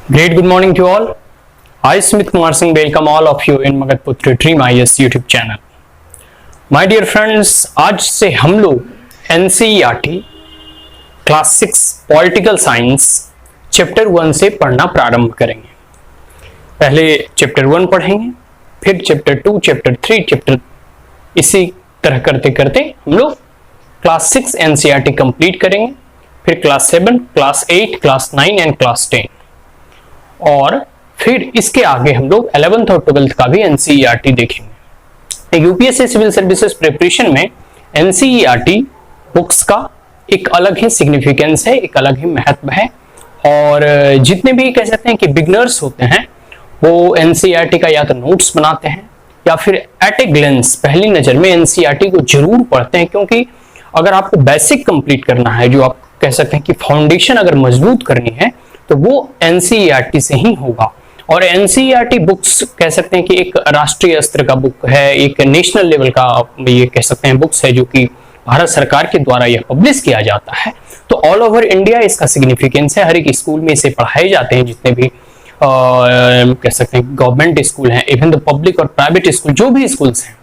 Great good morning to all. I Smith Kumar Singh welcome all of you in Magadputra Dream IAS YouTube channel. My dear friends, आज से हम लोग NCERT class 6 political science chapter 1 से पढ़ना प्रारंभ करेंगे। पहले चैप्टर 1 पढ़ेंगे, फिर चैप्टर 2, चैप्टर 3, चैप्टर इसी तरह करते करते हम लोग क्लास 6 NCERT कंप्लीट करेंगे, फिर class 7, class 8, class 9 and class 10 और फिर इसके आगे हम लोग 11th और 12th का भी NCERT देखेंगे। यूपीएससी सिविल सर्विसेज प्रिपरेशन में NCERT बुक्स का एक अलग ही सिग्निफिकेंस है, एक अलग ही महत्व है और जितने भी कह सकते हैं कि बिगनर्स होते हैं वो NCERT का या तो नोट्स बनाते हैं या फिर एट ए ग्लेंस पहली नजर में NCERT को जरूर पढ़ते हैं, क्योंकि अगर आपको बेसिक कंप्लीट करना है, जो आप कह सकते हैं कि फाउंडेशन अगर मजबूत करनी है तो वो NCERT से ही होगा। और NCERT बुक्स कह सकते हैं कि एक राष्ट्रीय स्तर का बुक है, एक नेशनल लेवल का ये कह सकते हैं बुक्स है, जो कि भारत सरकार के द्वारा यह पब्लिश किया जाता है। तो ऑल ओवर इंडिया इसका सिग्निफिकेंस है, हर एक स्कूल में इसे पढ़ाए जाते हैं, जितने भी कह सकते हैं गवर्नमेंट स्कूल हैं, इवन द पब्लिक और प्राइवेट स्कूल, जो भी स्कूल्स हैं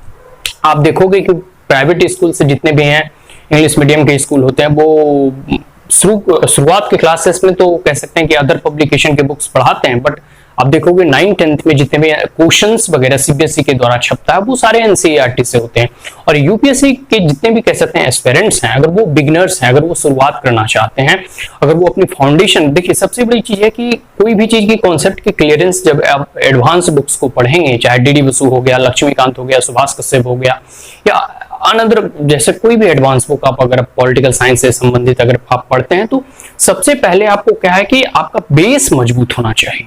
आप देखोगे कि प्राइवेट स्कूल से जितने भी हैं इंग्लिश मीडियम के स्कूल होते हैं वो शुरुआत के क्लासेस में तो कह सकते हैं कि अदर पब्लिकेशन के बुक्स पढ़ाते हैं, बट आप देखोगे 9th-10th में जितने भी क्वेश्चंस वगैरह सीबीएसई के द्वारा छपता है वो सारे NCERT से होते हैं। और यूपीएससी के जितने भी कह सकते हैं एस्पिरेंट्स हैं, अगर वो बिगनर्स हैं, अगर वो शुरुआत करना चाहते हैं, अगर वो अपनी फाउंडेशन, देखिए सबसे बड़ी चीज है कि कोई भी चीज की कॉन्सेप्ट की क्लियरेंस जब आप एडवांस बुक्स को पढ़ेंगे, चाहे डीडी बसु हो गया, लक्ष्मीकांत हो गया, सुभाष कश्यप हो गया या अनदर जैसे कोई भी एडवांस बुक आप अगर पॉलिटिकल साइंस से संबंधित अगर आप पढ़ते हैं तो सबसे पहले आपको क्या है कि आपका बेस मजबूत होना चाहिए।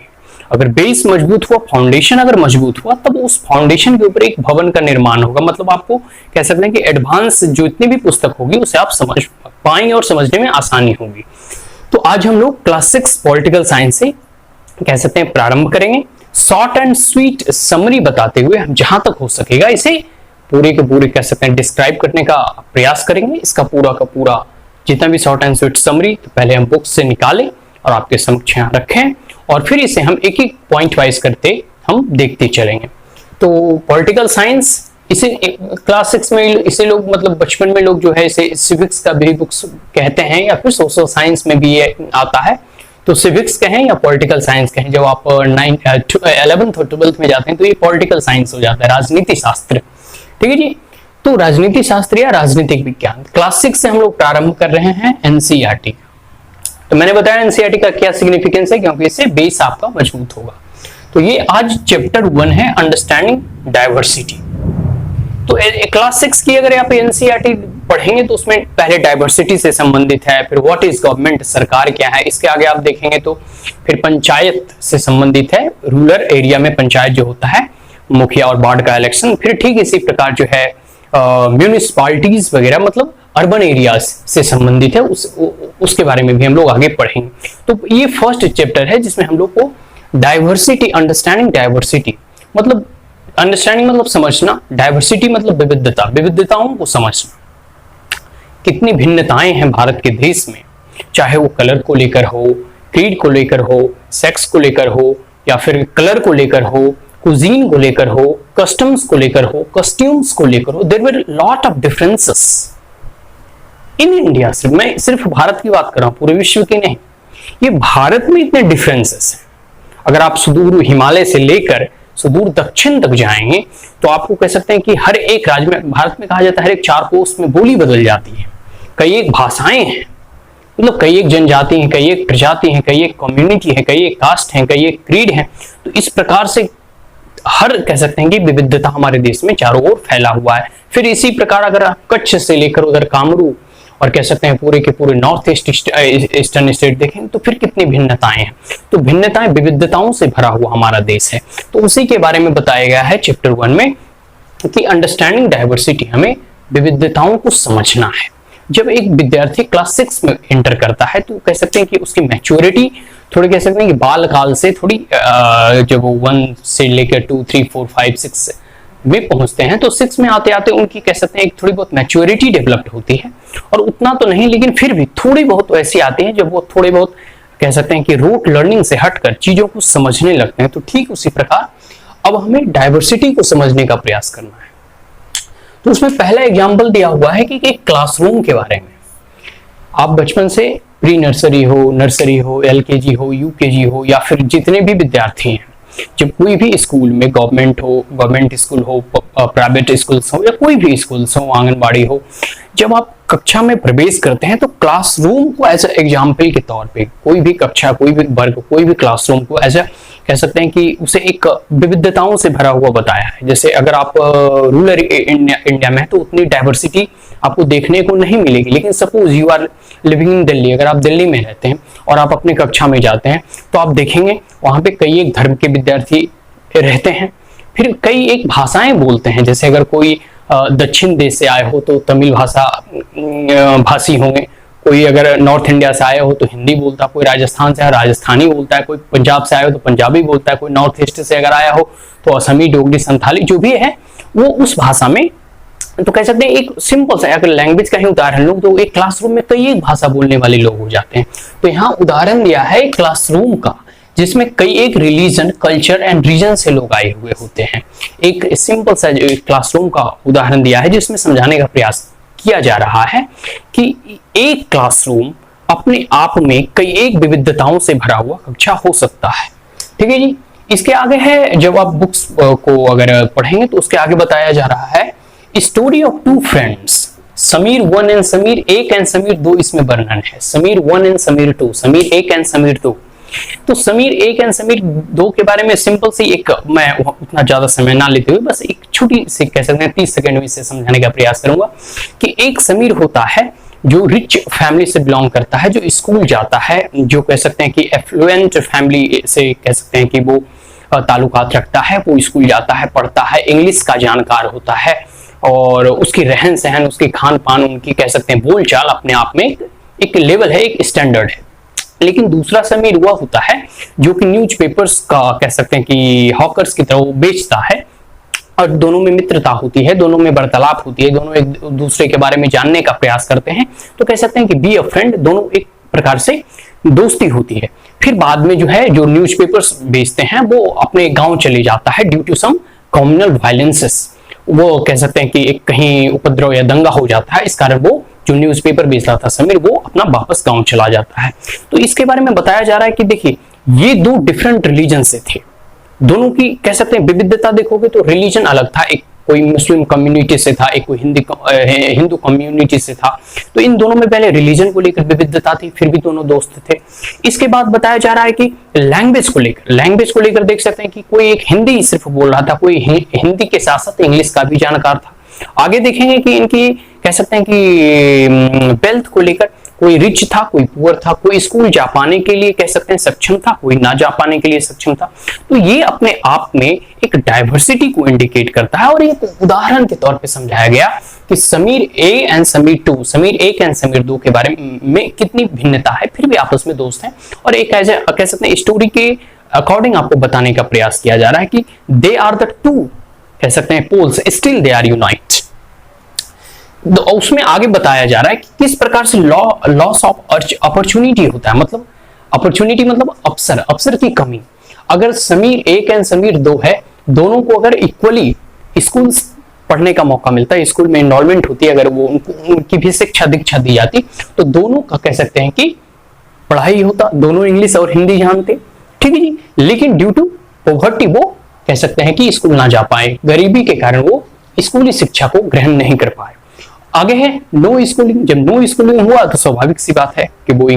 अगर बेस मजबूत हुआ, फाउंडेशन अगर मजबूत हुआ, तब उस फाउंडेशन के ऊपर एक भवन का निर्माण होगा। मतलब आपको कह सकते हैं कि एडवांस जो इतनी भी पुस्तक होगी उसे आप समझ पाएंगे और समझने में आसानी होगी। तो आज हम लोग क्लास 6 पॉलिटिकल साइंस से कह सकते हैं प्रारंभ करेंगे, शॉर्ट एंड स्वीट समरी बताते हुए हम जहां तक हो सकेगा इसे पूरे के पूरे कह सकते हैं डिस्क्राइब करने का प्रयास करेंगे। इसका पूरा का पूरा जितना भी शॉर्ट एंड स्वीट समरी तो पहले हम बुक से निकालें और आपके समक्ष यहाँ रखें और फिर इसे हम एक एक पॉइंट वाइज करते हम देखते चलेंगे। तो पॉलिटिकल साइंस इसे क्लास 6 में इसे लोग मतलब बचपन में लोग जो है इसे सिविक्स का भी बुक्स कहते हैं या फिर सोशल साइंस में भी ये आता है। तो सिविक्स कहें या पॉलिटिकल साइंस कहें, जब आप 11th और 12th में जाते हैं तो ये पॉलिटिकल साइंस हो जाता है, राजनीति शास्त्र। ठीक है जी। तो राजनीति शास्त्र या राजनीतिक विज्ञान क्लास 6 से हम लोग प्रारंभ कर रहे हैं NCERT। तो मैंने बताया NCERT का क्या सिग्निफिकेंस है, क्योंकि इससे बेस आपका मजबूत होगा। तो ये आज चैप्टर 1 है, अंडरस्टैंडिंग डाइवर्सिटी। तो क्लास 6 की अगर आप NCERT पढ़ेंगे तो उसमें पहले डाइवर्सिटी से संबंधित है, फिर व्हाट इज गवर्नमेंट, सरकार क्या है, इसके आगे आप देखेंगे तो फिर पंचायत से संबंधित है, रूरल एरिया में पंचायत जो होता है, मुखिया और वार्ड का इलेक्शन। फिर ठीक इसी प्रकार जो है म्यूनिसिपालिटीज वगैरह मतलब अर्बन एरियाज से संबंधित है, उसके बारे में भी हम लोग आगे पढ़ेंगे। तो ये फर्स्ट चैप्टर है जिसमें हम लोग को डाइवर्सिटी, अंडरस्टैंडिंग डाइवर्सिटी मतलब अंडरस्टैंडिंग मतलब समझना, डाइवर्सिटी मतलब विविधता, विविधताओं को समझना। कितनी भिन्नताएं हैं भारत के देश में, चाहे वो कलर को लेकर हो, क्रीड को लेकर हो, सेक्स को लेकर हो या फिर कलर को लेकर हो, कुजीन को लेकर हो, कस्टम्स को लेकर हो, कस्ट्यूम्स को लेकर हो। There were lot of differences in India. मैं सिर्फ भारत की बात कर रहा हूं, पूरे विश्व की नहीं। ये भारत में इतने डिफरेंसेस हैं। अगर आप सुदूर हिमालय से लेकर सुदूर दक्षिण तक जाएंगे तो आपको कह सकते हैं कि हर एक राज्य में, भारत में कहा जाता है हर एक 4 कोस में बोली बदल जाती है, कई एक भाषाएं हैं, मतलब कई एक जनजाति हैं, कई एक प्रजाति हैं, कई एक कम्युनिटी है, कई एक कास्ट है, कई एक क्रीड है। तो इस प्रकार से हर कह सकते हैं कि विविधता हमारे देश में चारों ओर फैला हुआ है। फिर इसी प्रकार अगर आप कच्छ से लेकर उधर कामरू और कह सकते हैं पूरे के पूरे नॉर्थ ईस्टर्न स्टेट देखें तो फिर कितनी भिन्नताएं हैं। तो भिन्नताएं, विविधताओं से भरा हुआ हमारा देश है। तो उसी के बारे में बताया गया है चैप्टर 1 में कि अंडरस्टैंडिंग डाइवर्सिटी, हमें विविधताओं को समझना है। जब एक विद्यार्थी क्लास 6 में एंटर करता है तो कह सकते हैं कि उसकी मैच्योरिटी थोड़ी कह सकते हैं कि बाल काल से थोड़ी जब वो 1 से लेकर 2, 3, 4, 5, 6 में पहुंचते हैं तो 6 में आते आते उनकी कह सकते हैं एक थोड़ी बहुत मैच्योरिटी डेवलप्ड होती है। और उतना तो नहीं, लेकिन फिर भी थोड़ी बहुत ऐसी आती है जब वो थोड़े बहुत कह सकते हैं कि रूट लर्निंग से हटकर चीजों को समझने लगते हैं, तो ठीक उसी प्रकार अब हमें डाइवर्सिटी को समझने का प्रयास करना है। तो उसमें पहला एग्जाम्पल दिया हुआ है कि एक क्लासरूम के बारे में। आप बचपन से प्री नर्सरी हो, नर्सरी हो, एलकेजी हो, यूकेजी हो, या फिर जितने भी विद्यार्थी हैं, जब कोई भी स्कूल में गवर्नमेंट स्कूल हो, प्राइवेट स्कूल्स हो, या कोई भी स्कूल्स हो, आंगनबाड़ी हो, जब आप कक्षा में प्रवेश करते हैं तो क्लासरूम को एज एग्जाम्पल के तौर पे कोई भी कक्षा, कोई भी वर्ग, कोई भी क्लासरूम को एज कह सकते हैं कि उसे एक विविधताओं से भरा हुआ बताया है। जैसे अगर आप रूरल इंडिया में है तो उतनी डाइवर्सिटी आपको देखने को नहीं मिलेगी, लेकिन suppose you are living in Delhi, अगर आप दिल्ली में रहते हैं और आप अपने कक्षा में जाते हैं तो आप देखेंगे वहां पे कई एक धर्म के विद्यार्थी रहते हैं, फिर कई एक भाषाएं बोलते हैं। जैसे अगर कोई दक्षिण देश से आए हो तो तमिल भाषा भाषी होंगे, कोई अगर नॉर्थ इंडिया से आया हो तो हिंदी बोलता है, कोई राजस्थान से राजस्थानी बोलता है, कोई पंजाब से आया हो तो पंजाबी बोलता है, कोई नॉर्थ ईस्ट से अगर आया हो तो असमी, डोगरी, संथाली जो भी है वो उस भाषा में। तो कह सकते हैं एक सिंपल सा अगर लैंग्वेज का ही उदाहरण लो तो एक क्लासरूम में कई एक भाषा बोलने वाले लोग हो जाते हैं। तो यहाँ उदाहरण दिया है क्लासरूम का जिसमें कई एक रिलीजन, कल्चर एंड रीजन से लोग आए हुए होते हैं। एक सिंपल सा क्लासरूम का उदाहरण दिया है जिसमें समझाने का प्रयास किया जा रहा है कि एक क्लासरूम अपने आप में कई एक विविधताओं से भरा हुआ कक्षा हो सकता है। ठीक है जी। इसके आगे है, जब आप बुक्स को अगर पढ़ेंगे तो उसके आगे बताया जा रहा है story of two friends, Sameer 1 and Sameer 1 and Sameer 2, इसमें वर्णन है। Sameer 1 and Sameer 2, Sameer 1 and Sameer 2। तो समीर 1 एंड समीर 2 के बारे में सिंपल सी एक, मैं उतना ज्यादा समय ना लेते हुए बस एक छोटी सी कह सकते हैं 30 सेकंड में इसे समझाने का प्रयास करूंगा कि एक समीर होता है जो रिच फैमिली से बिलोंग करता है, जो स्कूल जाता है, जो कह सकते हैं कि एफ्लुएंट फैमिली से कह सकते हैं कि वो ताल्लुकात रखता है, वो स्कूल जाता है, पढ़ता है, इंग्लिश का जानकार होता है और उसकी रहन सहन, उसके खान पान, उनकी कह सकते हैं बोलचाल अपने आप में एक लेवल है, एक स्टैंडर्ड है। लेकिन दूसरा समीर वह होता है जो कि न्यूज़पेपर्स का कह सकते हैं कि हॉकर्स की तरह वो बेचता है और दोनों में मित्रता होती है, दोनों में वार्तालाप होती है, दोनों एक दूसरे के बारे में जानने का प्रयास करते हैं। तो कह सकते हैं कि बी अ फ्रेंड, दोनों एक प्रकार से दोस्ती होती है। फिर बाद में जो है जो न्यूज़पेपर्स बेचते हैं वो अपने गांव चले जाता है due to some communal violences, वो कह सकते हैं कि एक कहीं उपद्रव या दंगा हो जाता है, इस कारण वो जो न्यूज़पेपर बेच रहा था समीर वो अपना वापस गांव चला जाता है। तो इसके बारे में बताया जा रहा है कि देखिए ये दो डिफरेंट रिलीजन से थे, दोनों की कह सकते हैं विविधता देखोगे तो रिलीजन अलग था, एक कोई मुस्लिम कम्युनिटी से था, एक कोई हिंदू कम्युनिटी से था। तो इन दोनों में पहले रिलीजन को लेकर विविधता थी, फिर भी दोनों दोस्त थे। इसके बाद बताया जा रहा है कि लैंग्वेज को लेकर देख सकते हैं कि कोई एक हिंदी सिर्फ बोल रहा था, कोई हिंदी के साथ साथ इंग्लिश का भी जानकार था। आगे देखेंगे कि इनकी कह सकते हैं कि वेल्थ को लेकर कोई रिच था, कोई पुअर था, कोई स्कूल जा पाने के लिए कह सकते हैं सक्षम था, कोई ना जा पाने के लिए सक्षम था। तो ये अपने आप में एक डाइवर्सिटी को इंडिकेट करता है और एक उदाहरण के तौर पे समझाया गया कि Sameer A and Sameer 2, Sameer 1 and Sameer 2 के बारे में कितनी भिन्नता है, फिर भी आपस में दोस्त हैं। और एक ऐसे कह सकते हैं स्टोरी के अकॉर्डिंग आपको बताने का प्रयास किया जा रहा है कि दे आर द टू कह सकते हैं poles, still they are unite. उसमें आगे बताया जा रहा है कि किस प्रकार से लॉस ऑफ अपॉर्चुनिटी होता है, मतलब अपॉर्चुनिटी मतलब अवसर की कमी। अगर समीर 1 एंड समीर 2 है, दोनों को अगर इक्वली स्कूल पढ़ने का मौका मिलता है, स्कूल में इनरोलमेंट होती है, अगर वो उनकी भी शिक्षा दीक्षा दी जाती तो दोनों का कह सकते हैं कि पढ़ाई होता, दोनों इंग्लिश और हिंदी जानते। ठीक है जी। लेकिन ड्यू टू पॉवर्टी वो कह सकते हैं कि स्कूल ना जा पाए, गरीबी के कारण वो स्कूली शिक्षा को ग्रहण नहीं कर पाए। आगे है नो स्कूलिंग। जब नो स्कूलिंग हुआ तो स्वाभाविक सी बात है कि वो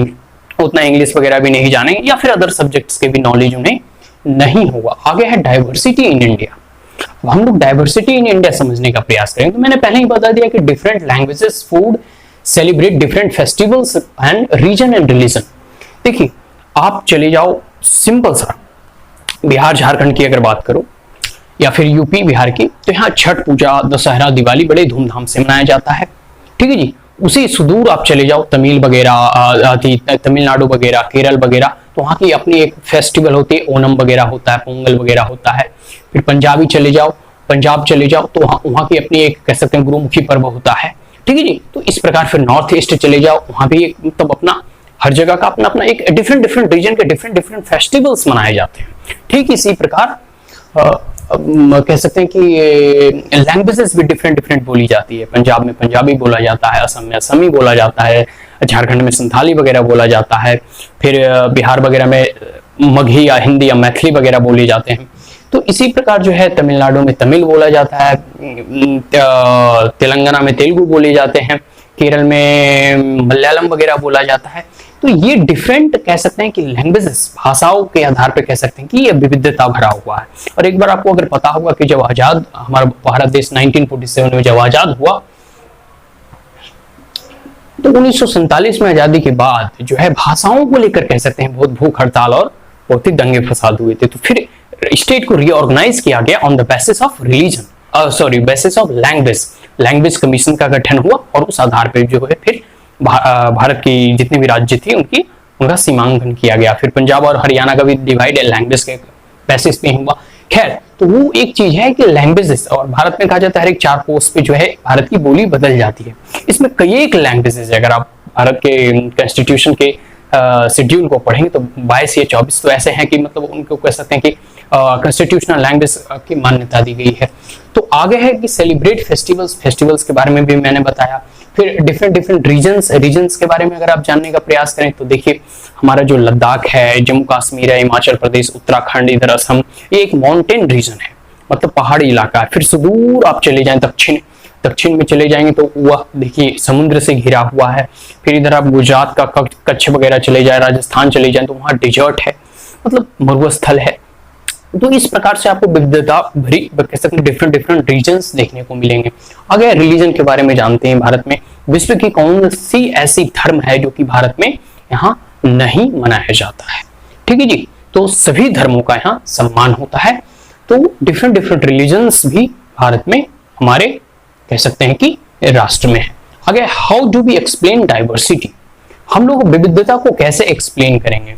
उतना इंग्लिश वगैरह भी नहीं जाने या फिर अदर सब्जेक्ट्स के भी नॉलेज उन्हें नहीं होगा। आगे है डाइवर्सिटी इन इंडिया। अब हम लोग डाइवर्सिटी इन इंडिया समझने का प्रयास करेंगे। तो मैंने पहले ही बता दिया कि different languages, food, celebrate different festivals and region and religion. देखिए आप चले जाओ सिंपल सा बिहार झारखंड की अगर बात करो या फिर यूपी बिहार की, तो यहाँ छठ पूजा, दशहरा, दिवाली बड़े धूमधाम से मनाया जाता है। ठीक है जी। उसी सुदूर आप चले जाओ तमिल वगैरह, तमिलनाडु वगैरह, केरल वगैरह, तो वहाँ की अपनी एक फेस्टिवल होती है, ओणम वगैरह होता है, पोंगल वगैरह होता है। फिर पंजाब चले जाओ तो वहाँ की अपनी एक कह सकते हैं गुरुमुखी पर्व होता है। ठीक है जी। तो इस प्रकार फिर नॉर्थ ईस्ट चले जाओ, वहाँ भी एक मतलब अपना हर जगह का अपना अपना एक डिफरेंट डिफरेंट रीजन के डिफरेंट डिफरेंट फेस्टिवल्स मनाए जाते हैं। ठीक इसी प्रकार कह सकते हैं कि लैंग्वेजेस भी डिफरेंट डिफरेंट बोली जाती है। पंजाब में पंजाबी बोला जाता है, असम में असमी बोला जाता है, झारखंड में संथाली वगैरह बोला जाता है, फिर बिहार वगैरह में मगही या हिंदी या मैथिली वगैरह बोले जाते हैं। तो इसी प्रकार जो है तमिलनाडु में तमिल बोला जाता है, तेलंगाना में तेलुगु बोले जाते हैं, केरल में मलयालम वगैरह बोला जाता है। तो ये डिफरेंट कह सकते हैं कि लैंग्वेजेस, भाषाओं के आधार पे कह सकते हैं कि ये विविधता भरा हुआ है। और एक बार आपको अगर पता होगा कि जब आजाद हमारा भारत देश 1947 में जब आजाद हुआ, तो 1947 में आजादी के बाद जो है भाषाओं को लेकर कह सकते हैं बहुत भूख हड़ताल और बहुत ही दंगे फसाद हुए थे। तो फिर स्टेट को रीऑर्गेनाइज किया गया on the basis of religion, basis of language commission का गठन हुआ, और उस आधार पर जो है फिर भारत की जितने भी राज्य थे उनका सीमांकन किया गया। फिर पंजाब और हरियाणा का भी डिवाइड लैंग्वेज के बेसिस पे हुआ। खैर, तो वो एक चीज है कि लैंग्वेजेस, और भारत में कहा जाता है हर एक 4 कोस पे जो है भारत की बोली बदल जाती है। इसमें कई एक लैंग्वेजेस है, अगर आप भारत के कॉन्स्टिट्यूशन के शेड्यूल को पढ़ेंगे तो 22 या 24 तो ऐसे हैं कि मतलब उनको कह सकते हैं कि कॉन्स्टिट्यूशनल लैंग्वेज की मान्यता दी गई है। तो आगे है कि सेलिब्रेट फेस्टिवल्स के बारे में भी मैंने बताया। फिर डिफरेंट डिफरेंट रीजन्स के बारे में अगर आप जानने का प्रयास करें तो देखिए, हमारा जो लद्दाख है, जम्मू कश्मीर है, हिमाचल प्रदेश, उत्तराखंड, इधर असम, ये एक माउंटेन रीजन है, मतलब पहाड़ी इलाका है। फिर सुदूर आप चले जाएं दक्षिण में चले जाएंगे तो वह देखिए समुद्र से घिरा हुआ है। फिर इधर आप गुजरात का कच्छ वगैरह चले जाए, राजस्थान चले जाए तो वहां डिजर्ट है, मतलब मरुस्थल है। तो इस प्रकार से आपको विविधता भरी कह सकते हैं डिफरेंट डिफरेंट रीजन्स देखने को मिलेंगे। आगे रिलीजन के बारे में जानते हैं। भारत में विश्व की कौन सी ऐसी धर्म है जो कि भारत में यहाँ नहीं मनाया जाता है? ठीक है जी, तो सभी धर्मों का यहाँ सम्मान होता है। तो डिफरेंट डिफरेंट रिलीजन्स भी भारत में हमारे कह सकते हैं कि राष्ट्र में है। आगे, how do we explain diversity? हम लोग विविधता को कैसे एक्सप्लेन करेंगे?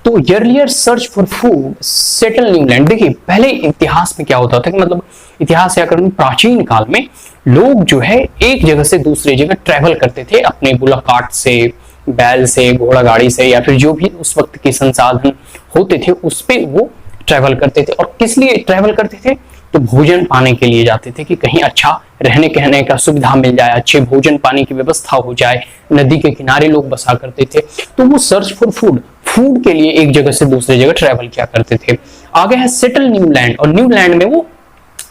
तो earlier search for food settle new land. देखिए, पहले इतिहास में क्या होता था कि मतलब इतिहास या प्राचीन काल में लोग जो है एक जगह से दूसरी जगह ट्रैवल करते थे अपने बुलक कार्ट से, बैल से, घोड़ा गाड़ी से, या फिर जो भी उस वक्त के संसाधन होते थे उस पे वो ट्रैवल करते थे। और किस लिए ट्रैवल करते थे? तो भोजन पाने के लिए जाते थे कि कहीं अच्छा रहने कहने का सुविधा मिल जाए, अच्छे भोजन पाने की व्यवस्था हो जाए। नदी के किनारे लोग बसा करते थे, तो वो सर्च फॉर फूड के लिए एक जगह से दूसरी जगह ट्रैवल किया करते थे। आगे है सेटल न्यू लैंड, और न्यू लैंड में वो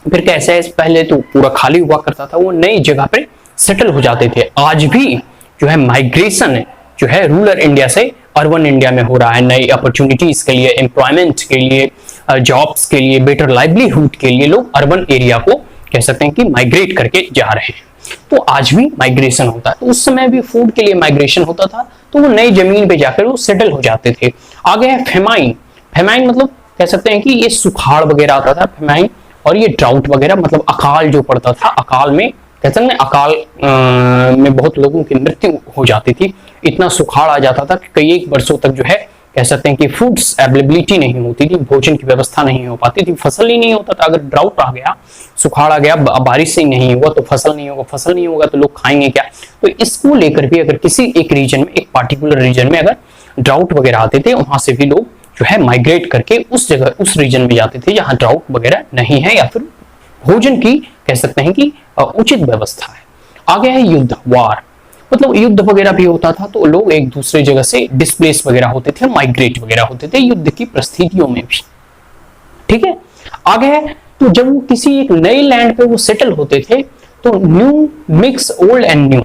फिर कैसे है, पहले तो पूरा खाली हुआ करता था, वो नई जगह पे सेटल हो जाते थे। आज भी जो है माइग्रेशन है जो है रूरल इंडिया से अर्बन इंडिया में हो रहा है, नई अपॉर्चुनिटीज के लिए, एम्प्लॉयमेंट के लिए, जॉब्स के लिए, बेटर लाइवलीहुड के लिए लोग अर्बन एरिया को कह सकते हैं कि माइग्रेट करके जा रहे हैं। तो आज भी माइग्रेशन होता है, तो उस समय भी फूड के लिए माइग्रेशन होता था, तो वो नई जमीन पे जाकर वो सेटल हो जाते थे। आगे है फेमाइन। फेमाइन मतलब कह सकते हैं कि ये सुखाड़ वगैरह आता था, फेमाइन, और ये ड्राउट वगैरह मतलब अकाल जो पड़ता था, अकाल में कह सकते हैं अकाल में बहुत लोगों की मृत्यु हो जाती थी। इतना सुखाड़ आ जाता था कि कई एक वर्षों तक जो है कह सकते हैं कि फूड्स अवेलेबिलिटी नहीं होती थी, भोजन की व्यवस्था नहीं हो पाती थी, फसल ही नहीं होता था। अगर ड्राउट आ गया, सुखाड़ आ गया, बारिश से नहीं हुआ तो फसल नहीं होगा, फसल नहीं होगा तो लोग खाएंगे क्या? तो इसको लेकर भी अगर किसी एक रीजन में, एक पार्टिकुलर रीजन में अगर ड्राउट वगैरह आते थे, वहां से भी लोग जो है माइग्रेट करके उस जगह, उस रीजन में जाते थे जहां ड्राउट वगैरह नहीं है, या फिर भोजन की कह सकते हैं कि उचित व्यवस्था है। आगे है युद्ध, वार, मतलब युद्ध वगैरह भी होता था तो लोग एक दूसरे जगह से डिस्प्लेस वगैरह होते थे, माइग्रेट वगैरह होते थे युद्ध की परिस्थितियों में भी। ठीक है, आगे है तो जब वो किसी एक नए लैंड पे वो सेटल होते थे तो new mix old and new.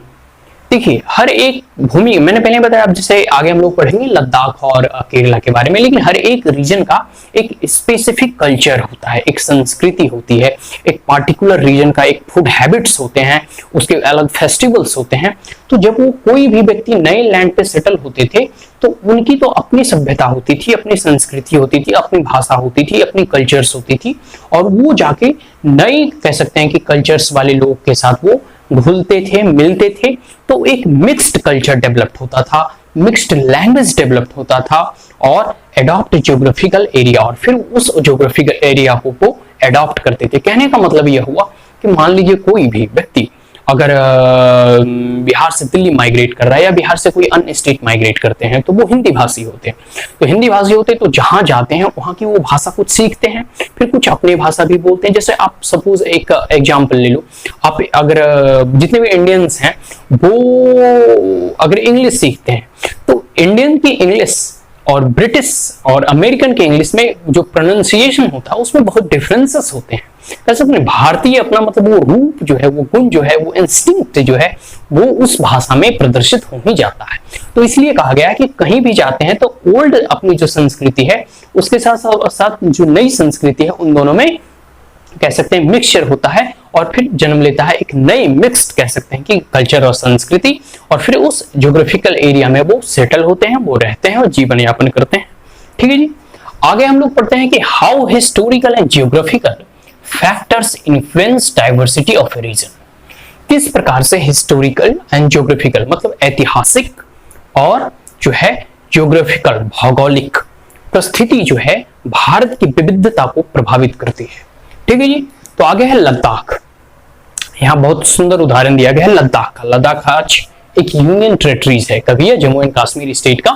देखिए, हर एक भूमि, मैंने पहले बताया, अब जैसे आगे हम लोग पढ़ेंगे लद्दाख और केरला के बारे में, लेकिन हर एक रीजन का एक स्पेसिफिक कल्चर होता है, एक संस्कृति होती है, एक पार्टिकुलर रीजन का एक फूड हैबिट्स होते हैं, उसके अलग फेस्टिवल्स होते हैं। तो जब वो कोई भी व्यक्ति नए लैंड पे सेटल होते थे तो उनकी तो अपनी सभ्यता होती थी, अपनी संस्कृति होती थी, अपनी भाषा होती थी, अपनी कल्चर्स होती थी, और वो जाके नए कह सकते हैं कि कल्चर्स वाले लोग के साथ वो घुलते थे, मिलते थे, तो एक मिक्स्ड कल्चर डेवलप होता था, मिक्स्ड लैंग्वेज डेवलप होता था, और एडॉप्ट ज्योग्राफिकल एरिया, और फिर उस ज्योग्राफिकल एरिया को एडॉप्ट करते थे। कहने का मतलब यह हुआ कि मान लीजिए कोई भी व्यक्ति अगर बिहार से दिल्ली माइग्रेट कर रहा है या बिहार से कोई अन्य स्टेट माइग्रेट करते हैं तो वो हिंदी भाषी होते हैं। तो हिंदी भाषी होते हैं तो जहां जाते हैं वहां की वो भाषा कुछ सीखते हैं, फिर कुछ अपनी भाषा भी बोलते हैं। जैसे आप सपोज एक एग्जांपल ले लो, आप अगर जितने भी इंडियंस हैं वो अगर इंग्लिश सीखते हैं तो इंडियन की इंग्लिश और ब्रिटिश और अमेरिकन के इंग्लिश में जो प्रोनाउंसिएशन होता है उसमें बहुत डिफरेंसेस होते हैं। कैसे अपने भारतीय अपना मतलब वो रूप जो है, वो गुण जो है, वो इंस्टिंक्ट जो है वो उस भाषा में प्रदर्शित हो ही जाता है। तो इसलिए कहा गया है कि कहीं भी जाते हैं तो ओल्ड अपनी जो संस्कृति है उसके साथ साथ जो नई संस्कृति है उन दोनों में कह सकते हैं मिक्सचर होता है और फिर जन्म लेता है एक नई मिक्स्ड कह सकते हैं कि कल्चर और संस्कृति, और फिर उस ज्योग्राफिकल एरिया में वो सेटल होते हैं, वो रहते हैं और जीवन यापन करते हैं। ठीक है जी। आगे हम लोग पढ़ते हैं कि how historical and geographical factors influence diversity of a region. किस प्रकार से हिस्टोरिकल एंड जियोग्राफिकल मतलब ऐतिहासिक और जो है जियोग्राफिकल भौगोलिक परिस्थिति जो है भारत की विविधता को प्रभावित करती है। ठीक है जी। तो आगे है लद्दाख। यहाँ बहुत सुंदर उदाहरण दिया गया है लद्दाख का। लद्दाख आज एक यूनियन टेरिटरीज है, कभी यह जम्मू एंड कश्मीर स्टेट का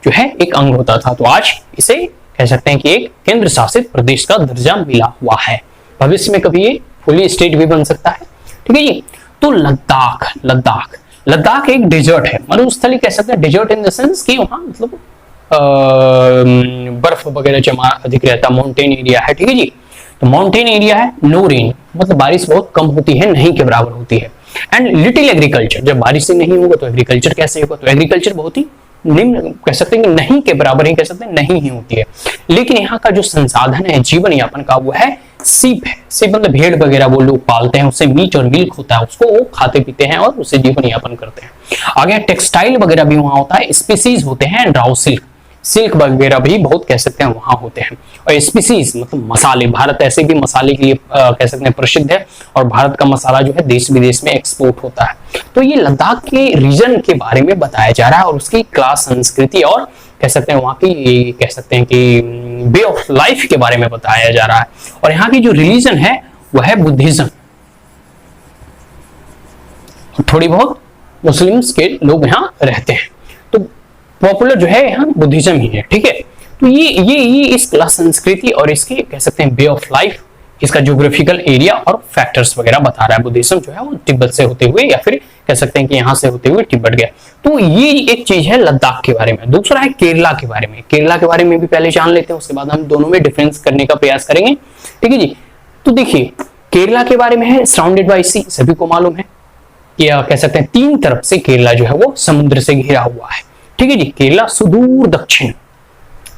जो है एक अंग होता था, तो आज इसे कह सकते हैं कि एक केंद्र शासित प्रदेश का दर्जा मिला हुआ है। भविष्य में कभी ये फुली स्टेट भी बन सकता है। ठीक है जी। तो लद्दाख लद्दाख लद्दाख एक डेजर्ट है, मरुस्थली कह सकते हैं। डेजर्ट इन द सेंस कि वहां मतलब बर्फ वगैरह जमा अधिक रहता, माउंटेन एरिया है। ठीक है जी। तो माउंटेन एरिया है, नो रेन मतलब बारिश बहुत कम होती है, नहीं के बराबर होती है। एंड लिटिल एग्रीकल्चर, जब बारिश नहीं होगा तो एग्रीकल्चर कैसे होगा, तो एग्रीकल्चर बहुत ही निम्न कह सकते हैं कि नहीं के बराबर ही कह सकते हैं, नहीं ही होती है। लेकिन यहाँ का जो संसाधन है जीवन यापन का वो है सीप है। सीप मतलब भेड़ वगैरह वो लोग पालते हैं, उससे मीट और मिल्क होता है, उसको वो खाते पीते हैं और उससे जीवन यापन करते हैं। आगे टेक्सटाइल वगैरह भी वहां होता है, स्पीसीज होते हैं, राव सिल्क सिल्क वगैरह भी बहुत कह सकते हैं वहां होते हैं। और स्पीसीज मतलब मसाले, भारत ऐसे भी मसाले के लिए कह सकते हैं प्रसिद्ध है और भारत का मसाला जो है देश विदेश में एक्सपोर्ट होता है। तो ये लद्दाख के रीजन के बारे में बताया जा रहा है और उसकी क्लास संस्कृति और कह सकते हैं वहां की कह सकते हैं कि वे ऑफ लाइफ के बारे में बताया जा रहा है। और यहाँ की जो रिलीजन है वह है बुद्धिज्म, थोड़ी बहुत मुस्लिम्स के लोग यहाँ रहते हैं, तो पॉपुलर जो है यहाँ बुद्धिज्म ही है। ठीक है। तो ये इस क्लास संस्कृति और इसके कह सकते हैं वे ऑफ लाइफ, इसका ज्योग्राफिकल एरिया और फैक्टर्स वगैरह बता रहा है। बुद्धिज्म जो है वो तिब्बत से होते हुए या फिर कह सकते हैं कि यहाँ से होते हुए तिब्बत गया। तो ये एक चीज है लद्दाख के बारे में। दूसरा है केरला के बारे में। केरला के बारे में भी पहले जान लेते हैं, उसके बाद हम दोनों में डिफरेंस करने का प्रयास करेंगे। ठीक है जी। तो देखिए केरला के बारे में है सराउंडेड बाय सी, सभी को मालूम है कि कह सकते हैं तीन तरफ से केरला जो है वो समुद्र से घिरा हुआ है। ठीक है जी। केरला सुदूर दक्षिण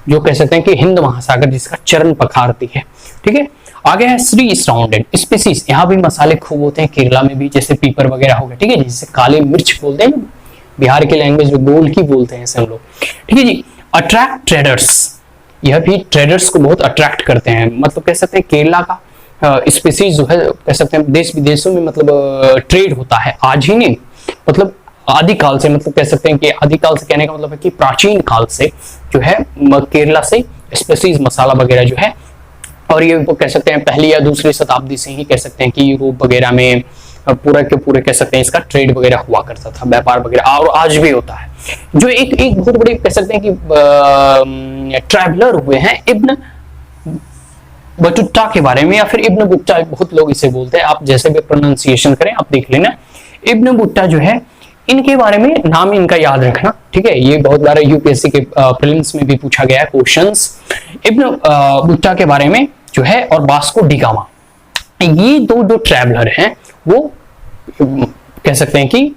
जो कह सकते हैं कि हिंद महासागर जिसका चरण पखारती है। ठीक है। आगे है श्री सराउंडेड स्पीसीज, यहाँ भी मसाले खूब होते हैं केरला में भी, जैसे पीपर वगैरह हो गए। ठीक है। जिसे काले मिर्च बोलते हैं, बिहार के लैंग्वेज में गोल की बोलते हैं हम लोग। ठीक है जी। अट्रैक्ट ट्रेडर्स, यह भी ट्रेडर्स को बहुत अट्रैक्ट करते हैं, मतलब कह सकते हैं केरला का स्पीसीज जो है कह सकते हैं देश विदेशों में मतलब ट्रेड होता है। आज ही नहीं मतलब आदिकाल से, मतलब कह सकते हैं कि आदिकाल से कहने का मतलब है कि प्राचीन काल से जो है केरला से स्पीसीज मसाला वगैरह जो है, और ये कह सकते हैं पहली या दूसरी शताब्दी से ही कह सकते हैं कि यूरोप वगैरह में पूरा के पूरे कह सकते हैं इसका ट्रेड वगैरह हुआ करता था, व्यापार वगैरह, और आज भी होता है। जो एक बहुत बड़े कह सकते हैं कि ट्रैवलर हुए हैं इब्न बटुटा के बारे में, या फिर इब्न बुट्टा बहुत लोग इसे बोलते हैं, आप जैसे भी प्रोनाउंसिएशन करें आप देख लेना। इब्न बुट्टा जो है इनके बारे में नाम इनका याद रखना। ठीक है। ये बहुत बार यूपीएससी के प्रीलिम्स में भी पूछा गया है क्वेश्चंस। इब्न बुट्टा के बारे में जो है और वास्को डी गामा, ये दो जो ट्रैवलर हैं वो कह सकते हैं कि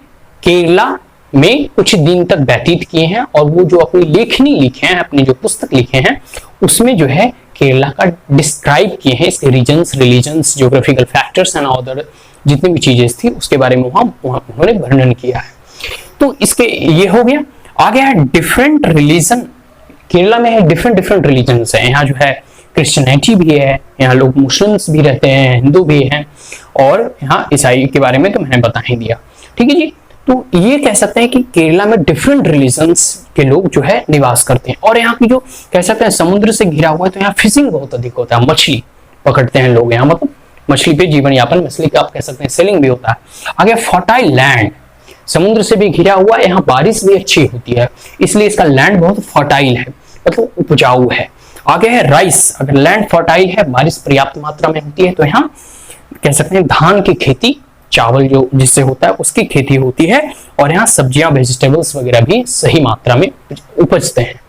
केरला में कुछ दिन तक व्यतीत किए हैं, और वो जो अपनी लेखनी लिखे हैं, अपनी जो पुस्तक लिखे हैं उसमें जो है केरला का डिस्क्राइब किए हैं, इसके reasons, religions, geographical factors and other जितनी भी चीजें थी उसके बारे में वहां उन्होंने वर्णन किया है। तो इसके ये हो गया। आगे है डिफरेंट रिलीजन। केरला में है डिफरेंट रिलीजन है। यहाँ जो है क्रिश्चियनिटी भी है, यहाँ लोग मुस्लिम्स भी रहते हैं, हिंदू भी हैं, और यहाँ ईसाई के बारे में तो मैंने बता ही दिया। ठीक है जी। तो ये कह सकते हैं कि केरला में डिफरेंट रिलीजन्स के लोग जो है निवास करते हैं, और यहाँ की जो कह सकते हैं समुद्र से घिरा हुआ है तो यहाँ फिशिंग बहुत अधिक होता है, मछली पकड़ते हैं लोग यहाँ, मतलब मछली पे जीवन यापन, मछली का आप कह सकते हैं सेलिंग भी होता है। आगे फर्टाइल लैंड, समुद्र से भी घिरा हुआ, यहाँ बारिश भी अच्छी होती है, इसलिए इसका लैंड बहुत फर्टाइल है, मतलब उपजाऊ है। आगे है राइस, अगर लैंड फर्टाइल है, बारिश पर्याप्त मात्रा में होती है, तो यहाँ कह सकते हैं धान की खेती, चावल जो जिससे होता है उसकी खेती होती है, और यहाँ सब्जियां वेजिटेबल्स वगैरह भी सही मात्रा में उपजते हैं।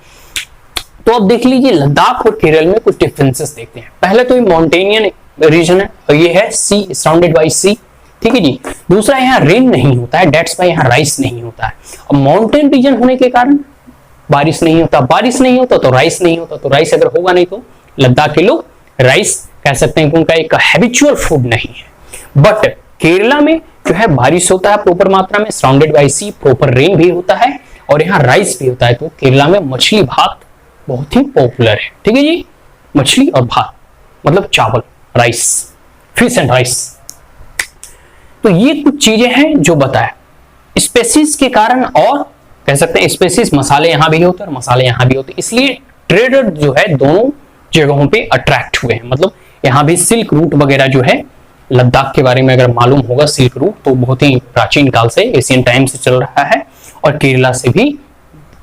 तो अब देख लीजिए लद्दाख और केरल में कुछ डिफरेंसेस देखते हैं। पहले तो ये माउंटेनियन रीजन है और ये है सी, सराउंडेड बाय सी, ठीक है जी। दूसरा यहाँ रेन नहीं होता है, डेट्स बाय यहाँ राइस नहीं होता है। अब माउंटेन रीजन होने के कारण बारिश नहीं होता, बारिश नहीं होता तो राइस नहीं होता, तो राइस अगर होगा नहीं तो लद्दाख के लोग राइस कह सकते हैं कि उनका एक हैबिचुअल फूड नहीं है। बट केरला में जो है बारिश होता है प्रॉपर मात्रा में, surrounded by sea, proper rain भी होता है, और यहाँ राइस भी होता है। तो केरला में मछली भात बहुत ही पॉपुलर है, ठीक है जी। मछली और भात मतलब चावल, राइस, फिश एंड राइस। तो ये कुछ चीजें हैं जो बताया स्पेसीज के कारण, और कह सकते हैं स्पेसीज मसाले यहाँ भी होते हैं और मसाले यहाँ भी होते हैं, इसलिए ट्रेडर जो है दोनों जगहों पे अट्रैक्ट हुए हैं। मतलब यहाँ भी सिल्क रूट वगैरह जो है, लद्दाख के बारे में अगर मालूम होगा, सिल्क रूट तो बहुत ही प्राचीन काल से, एशियन टाइम से चल रहा है, और केरला से भी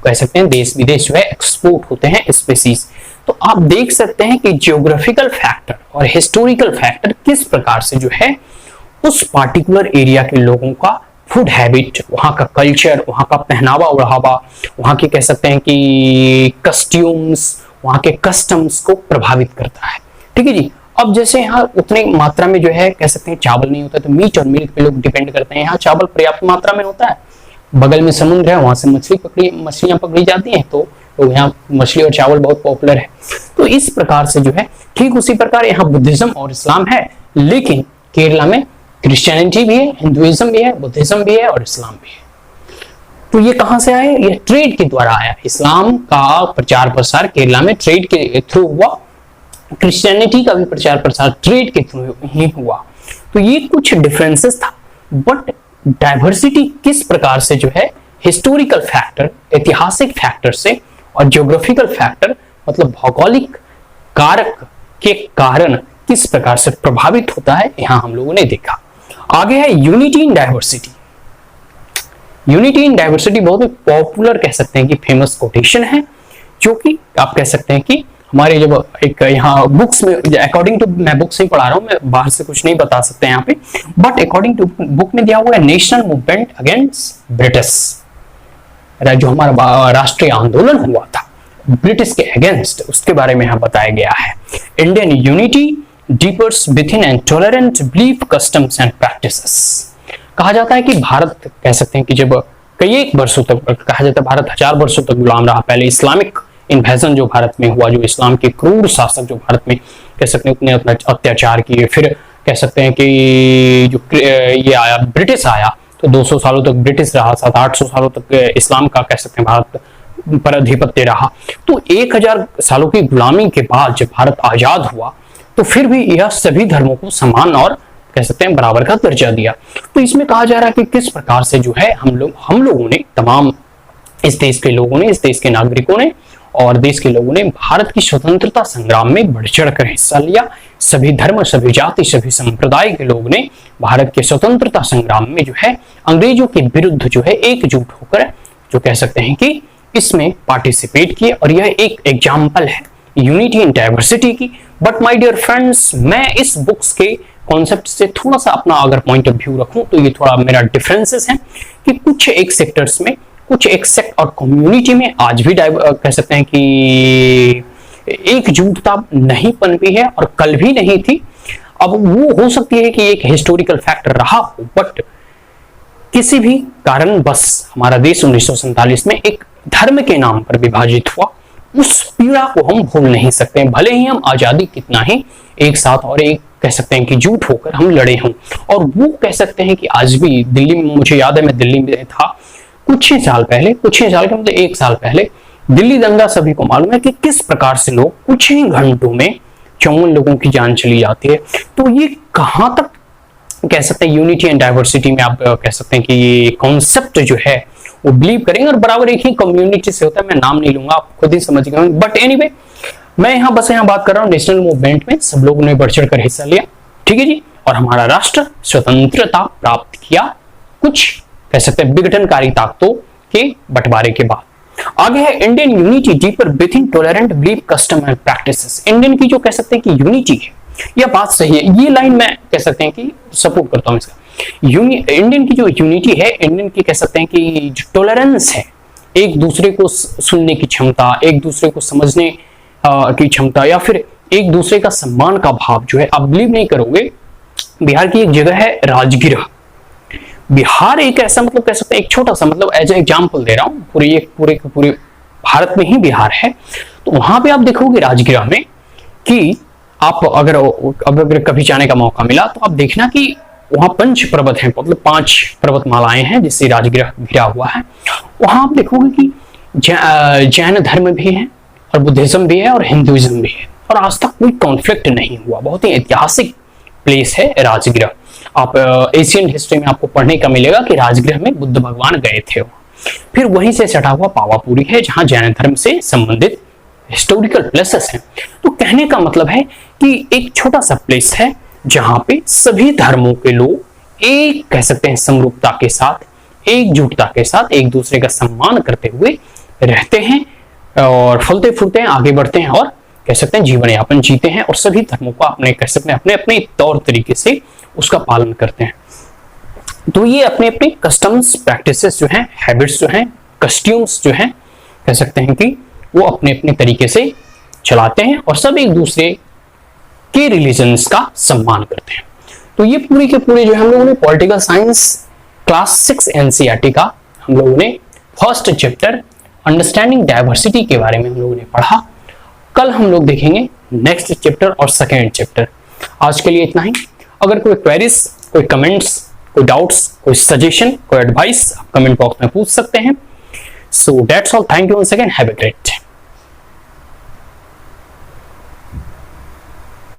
कह सकते हैं देश विदेश जो है एक्सपोर्ट होते हैं स्पेसीज। तो आप देख सकते हैं कि जियोग्राफिकल फैक्टर और हिस्टोरिकल फैक्टर किस प्रकार से जो है उस पार्टिकुलर एरिया के लोगों का फूड हैबिट, वहां का कल्चर, वहां का पहनावा ओढ़ावा, वहां के कह सकते हैं कि कस्ट्यूम्स, वहां के कस्टम्स को प्रभावित करता है, ठीक है जी। अब जैसे यहाँ उतनी मात्रा में जो है कह सकते हैं चावल नहीं होता, तो मीट और मिल्क पे लोग डिपेंड करते हैं। यहाँ चावल पर्याप्त मात्रा में होता है, बगल में समुद्र है, वहां से मछलियां पकड़ी जाती हैं, तो यहाँ मछली और चावल बहुत पॉपुलर है। तो इस प्रकार से जो है, ठीक उसी प्रकार यहाँ बुद्धिज्म और इस्लाम है, लेकिन केरला में क्रिश्चियनिटी भी है, हिंदुइज्म भी है, बुद्धिज्म भी है और इस्लाम भी है। तो ये कहां से आए? ये ट्रेड के द्वारा आया। इस्लाम का प्रचार प्रसार केरला में ट्रेड के थ्रू हुआ, क्रिश्चियनिटी का भी प्रचार प्रसार ट्रेड के थ्रू ही हुआ। तो ये कुछ डिफरेंसेस था, बट डाइवर्सिटी किस प्रकार से जो है हिस्टोरिकल फैक्टर, ऐतिहासिक फैक्टर से, और ज्योग्राफिकल फैक्टर मतलब भौगोलिक कारक के कारण किस प्रकार से प्रभावित होता है, यहां हम लोगों ने देखा। आगे है unity in diversity. Unity in diversity बहुत ही पॉपुलर कह सकते हैं कि फेमस कोटेशन है, जो कि आप कह सकते हैं कि हमारे जब एक यहाँ बुक्स में, अकॉर्डिंग टू, मैं बुक्स ही पढ़ा रहा हूँ, मैं बाहर से कुछ नहीं बता सकते यहाँ पे, बट अकॉर्डिंग टू बुक में दिया हुआ है नेशनल मूवमेंट अगेंस्ट ब्रिटिश, जो हमारा राष्ट्रीय आंदोलन हुआ था ब्रिटिश के अगेंस्ट, उसके बारे में यहाँ बताया गया है। Indian unity deepers within and tolerant belief customs and practices. कहा जाता है कि भारत कह सकते हैं कि जब कई एक वर्षों तक, कहा जाता है भारत 1000 वर्षों तक गुलाम रहा। पहले इस्लामिक इन्वेजन जो भारत में हुआ, जो इस्लाम के क्रूर शासक जो भारत में कह सकते हैं उतने अत्याचार किए, फिर कह सकते हैं कि जो ये आया ब्रिटिश आया, तो 200 सालों तक ब्रिटिश रहा, 700-800 सालों तक इस्लाम का कह सकते हैं भारत पर अधिपत्य रहा। तो 1000 सालों की गुलामी के बाद जब भारत आजाद हुआ, तो फिर भी यह सभी धर्मों को समान और कह सकते हैं बराबर का दर्जा दिया। तो इसमें कहा जा रहा है कि किस प्रकार से जो है हम लोगों ने, तमाम इस देश के लोगों ने, इस देश के नागरिकों ने और देश के लोगों ने भारत की स्वतंत्रता संग्राम में बढ़ चढ़ कर हिस्सा लिया। सभी धर्म, सभी जाति, सभी संप्रदाय के लोग ने भारत के स्वतंत्रता संग्राम में जो है अंग्रेजों के विरुद्ध जो है एकजुट होकर जो कह सकते हैं कि इसमें पार्टिसिपेट किए, और यह एक एग्जाम्पल है यूनिटी इन डाइवर्सिटी की। बट माय डियर फ्रेंड्स, मैं इस बुक्स के कॉन्सेप्ट से थोड़ा सा अपना अगर पॉइंट ऑफ व्यू रखूं, तो ये थोड़ा मेरा डिफरेंसेस है कि कुछ एक सेक्टर्स में, कुछ एक सेक्ट और कम्युनिटी में आज भी कह सकते हैं कि एकजुटता नहीं पनपी है, और कल भी नहीं थी। अब वो हो सकती है कि एक हिस्टोरिकल फैक्टर रहा हो, बट किसी भी कारण बस हमारा देश 1947 में एक धर्म के नाम पर विभाजित हुआ। उस पीड़ा को हम भूल नहीं सकते, भले ही हम आजादी कितना ही एक साथ और एक कह सकते हैं कि जुट होकर हम लड़े हों। और वो कह सकते हैं कि आज भी दिल्ली में, मुझे याद है मैं दिल्ली में था कुछ ही साल पहले, कुछ ही साल के मतलब 1 साल पहले, दिल्ली दंगा सभी को मालूम है कि किस प्रकार से लोग कुछ ही घंटों में 54 लोगों की जान चली जाती है। तो ये कहां तक कह सकते हैं यूनिटी एंड डाइवर्सिटी में आप कह सकते हैं कि ये कॉन्सेप्ट जो है वो बिलीव करेंगे, और बराबर एक ही कम्युनिटी से होता है, मैं नाम नहीं लूंगा, आप खुद ही समझ गए। बट एनीवे, मैं बस यहाँ बात कर रहा हूँ नेशनल मूवमेंट में सब लोगों ने बढ़ चढ़ कर हिस्सा लिया, ठीक है जी। और हमारा राष्ट्र स्वतंत्रता प्राप्त किया कुछ कह सकते हैं विघटनकारी ताकतों के बंटवारे के बाद। आगे है Indian unity deeper within tolerant belief custom and practices. Indian की जो कह सकते हैं कि यूनिटी है, यह बात सही है, ये लाइन मैं कह सकते हैं कि सपोर्ट करता हूं इसका। इंडियन की जो यूनिटी है, इंडियन की कह सकते हैं कि जो टॉलरेंस है, एक दूसरे को सुनने की क्षमता, एक दूसरे को समझने की क्षमता, या फिर एक दूसरे का सम्मान का भाव जो है, आप बिलीव नहीं करोगे, बिहार की एक जगह है राजगिरा। बिहार एक ऐसा मतलब कह सकते हैं एक छोटा सा मतलब एज एग्जाम्पल दे रहा हूं, पूरे भारत में ही बिहार है। तो वहां पे आप देखोगे राजगिरा में कि आप अगर कभी जाने का मौका मिला तो आप देखना कि वहां 5 पर्वत हैं, मतलब 5 पर्वतमालाएं हैं जिससे राजगिरा घिरा हुआ है। वहां आप देखोगे कि जैन धर्म भी है और बुद्धिज्म भी है और हिंदुइज्म भी है, और आज तक कोई कॉन्फ्लिक्ट नहीं हुआ। बहुत ही ऐतिहासिक प्लेस है राजगिरा। आप एशियन हिस्ट्री में आपको पढ़ने का मिलेगा कि राजगृह में बुद्ध भगवान गए थे। फिर वहीं से सटा हुआ पावापुरी है जहां जैन धर्म से संबंधित हिस्टोरिकल प्लेसेस हैं। तो कहने का मतलब है कि एक छोटा सा प्लेस है जहां पे सभी धर्मों के लोग एक कह सकते हैं समरूपता के साथ, एकजुटता के साथ एक दूसरे का सम्मान करते हुए रहते हैं और फलते फूलते हैं, आगे बढ़ते हैं और कह सकते हैं जीवन यापन जीते हैं, और सभी धर्मों को अपने कह सकते हैं अपने अपने तौर तरीके से उसका पालन करते हैं। तो ये अपने अपने कस्टम्स, प्रैक्टिसेस जो हैं, हैबिट्स जो हैं, कस्ट्यूम्स जो हैं, कह सकते हैं कि वो अपने अपने तरीके से चलाते हैं और सब एक दूसरे के रिलीजन्स का सम्मान करते हैं। तो ये पूरी के पूरे जो हम लोगों ने पॉलिटिकल साइंस क्लास 6 एनसीईआरटी का हम लोगों ने फर्स्ट चैप्टर अंडरस्टैंडिंग डाइवर्सिटी के बारे में हम लोगों ने पढ़ा। कल हम लोग देखेंगे नेक्स्ट चैप्टर और सेकेंड चैप्टर। आज के लिए इतना ही। अगर कोई क्वेरीज, कोई कमेंट्स, कोई डाउट्स, कोई सजेशन, कोई एडवाइस आप कमेंट बॉक्स में पूछ सकते हैं। So that's all, thank you once again, have a great day.